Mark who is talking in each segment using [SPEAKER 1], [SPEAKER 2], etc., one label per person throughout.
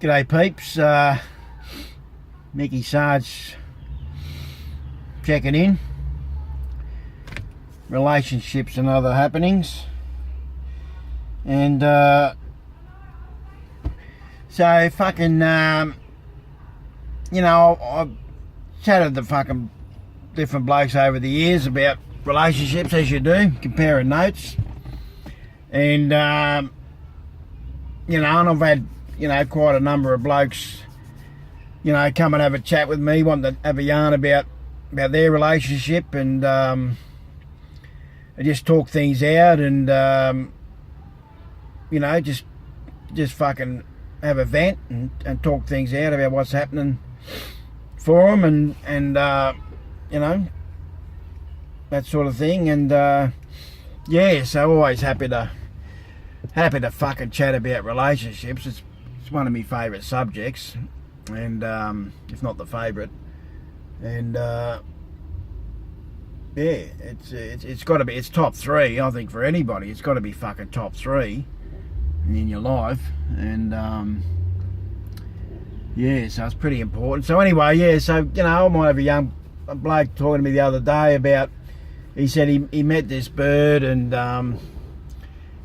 [SPEAKER 1] G'day peeps, Mickey Sarge checking in. Relationships and other happenings. And so fucking, I've chatted to fucking different blokes over the years about relationships, as you do, comparing notes. And, and I've had, quite a number of blokes, come and have a chat with me, wanting to have a yarn about their relationship, and I just talk things out, and just fucking have a vent and talk things out about what's happening for them, and that sort of thing. And so always happy to fucking chat about relationships. It's one of my favourite subjects, and if not the favourite. And it's got to be, it's top three, I think, for anybody. It's got to be fucking top three in your life. And so it's pretty important. So anyway, I might have a bloke talking to me the other day about, he said he met this bird, and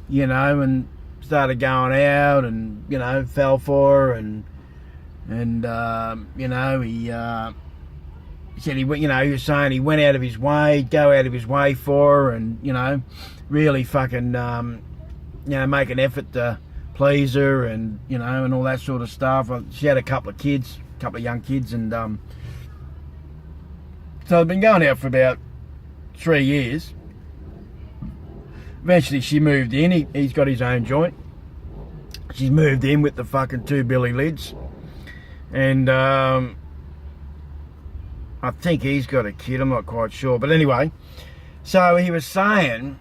[SPEAKER 1] and started going out, and fell for her, and he said he was saying he went out of his way, go out of his way for her, and really fucking make an effort to please her, and and all that sort of stuff. She had a couple of young kids, and so they've been going out for about 3 years. Eventually she moved in. He's got his own joint. She's moved in with the fucking two billy lids, and I think he's got a kid, I'm not quite sure, but anyway, so he was saying,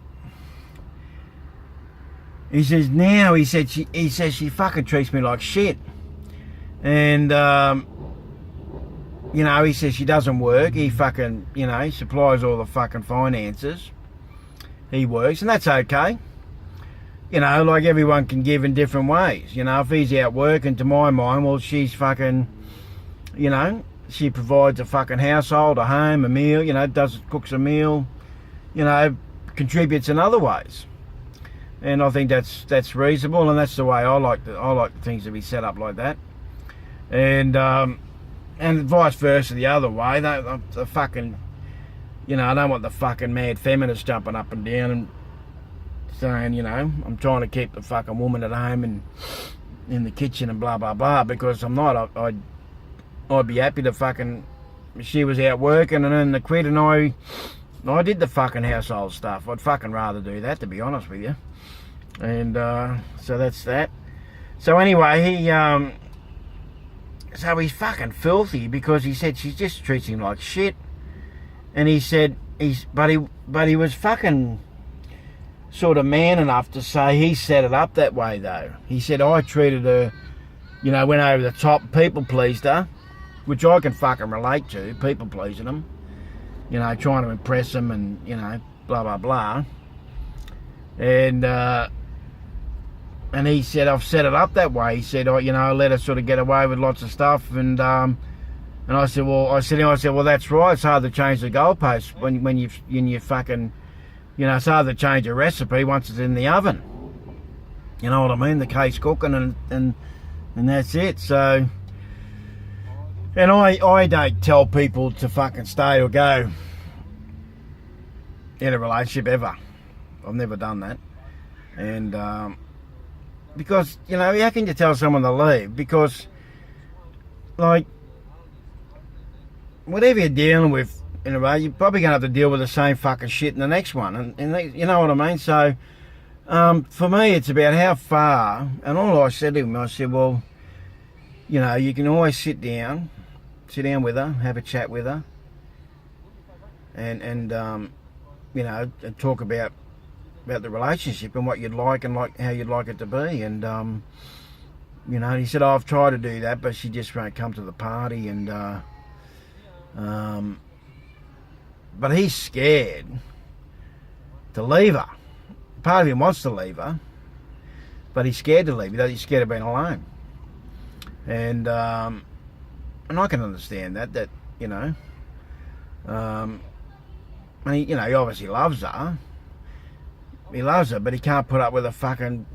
[SPEAKER 1] he says she fucking treats me like shit, and he says she doesn't work. He fucking he supplies all the fucking finances. He works, and that's okay. Like everyone can give in different ways. If he's out working, to my mind, well, she's fucking, she provides a fucking household, a home, a meal, cooks a meal, contributes in other ways. And I think that's reasonable, and that's the way I like things to be set up like that. And vice versa the other way. The fucking, I don't want the fucking mad feminists jumping up and down and saying, I'm trying to keep the fucking woman at home and in the kitchen and blah, blah, blah, because I'm not. I'd be happy to fucking, she was out working and earning the quid, and I did the fucking household stuff. I'd fucking rather do that, to be honest with you. And so that's that. So anyway, so he's fucking filthy, because he said she just treats him like shit. And he said but he was fucking sort of man enough to say he set it up that way, though. He said, I treated her, went over the top, people pleased her, which I can fucking relate to, people pleasing them, trying to impress them, and blah blah blah. And he said, I've set it up that way. He said, I let her sort of get away with lots of stuff, and I said, well, that's right. It's hard to change the goalposts when you fucking, it's hard to change a recipe once it's in the oven. You know what I mean? The case cooking, and that's it. So, and I don't tell people to fucking stay or go in a relationship ever. I've never done that. And because, how can you tell someone to leave? Because, like, whatever you're dealing with in a way, you're probably going to have to deal with the same fucking shit in the next one. And you know what I mean? So, for me, it's about how far, and all I said to him, I said, well, you can always sit down with her, have a chat with her, and talk about the relationship and what you'd like and how you'd like it to be. And, he said, I've tried to do that, but she just won't come to the party, and, but he's scared to leave her. Part of him wants to leave her, but he's scared to leave. He's scared of being alone. And I can understand that, you know, and he obviously loves her. He loves her, but he can't put up with a fucking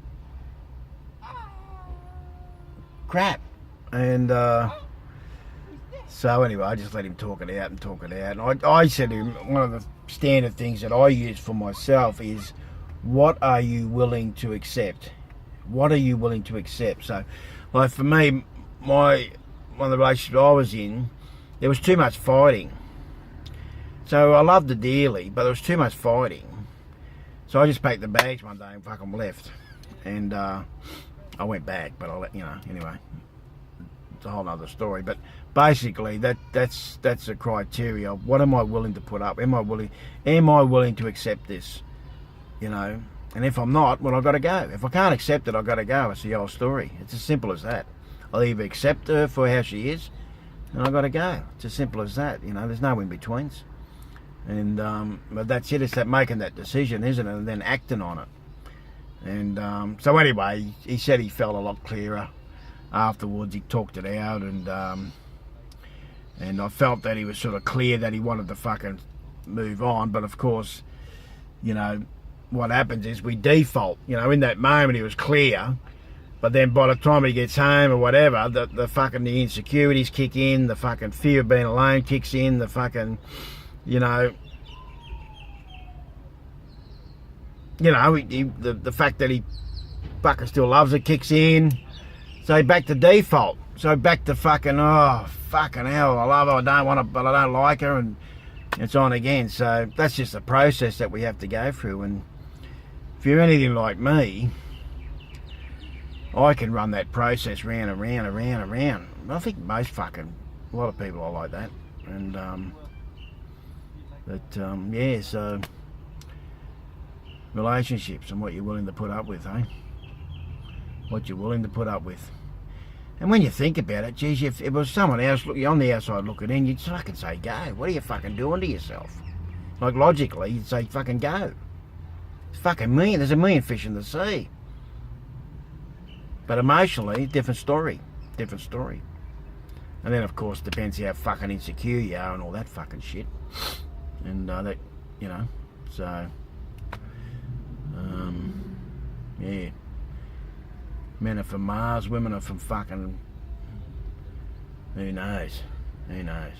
[SPEAKER 1] crap. And so anyway, I just let him talk it out. And I said to him, one of the standard things that I use for myself is, what are you willing to accept? What are you willing to accept? So, like for me, one of the relationships I was in, there was too much fighting. So I loved her dearly, but there was too much fighting. So I just packed the bags one day and fucking left. And I went back, but I'll let you know. Anyway, it's a whole other story. But basically, that's the criteria. What am I willing to put up? Am I willing to accept this? You know, and if I'm not, well, I've got to go. If I can't accept it, I've got to go. It's the old story. It's as simple as that. I'll either accept her for how she is, and I've got to go. It's as simple as that. You know, there's no in-betweens. And but that's it. It's that making that decision, isn't it? And then acting on it. And so anyway, he said he felt a lot clearer afterwards. He talked it out, and I felt that he was sort of clear that he wanted to fucking move on. But of course, you know, what happens is we default. You know, in that moment he was clear, but then by the time he gets home or whatever, the fucking the insecurities kick in, the fucking fear of being alone kicks in, the fucking, you know, the fact that he fucking still loves her kicks in. So back to default. So back to fucking, oh, fucking hell, I love her, I don't want her, but I don't like her, and it's on again. So that's just a process that we have to go through. And if you're anything like me, I can run that process round and round and round and round. I think a lot of people are like that. And, yeah, so relationships and what you're willing to put up with, eh? What you're willing to put up with. And when you think about it, geez, if it was someone else on the outside looking in, you'd fucking say, go. What are you fucking doing to yourself? Like, logically, you'd say, fucking go. It's fucking million. There's a million fish in the sea. But emotionally, different story. Different story. And then, of course, depends how fucking insecure you are and all that fucking shit. And that, you know, so, yeah. Men are from Mars, women are from fucking, who knows? Who knows?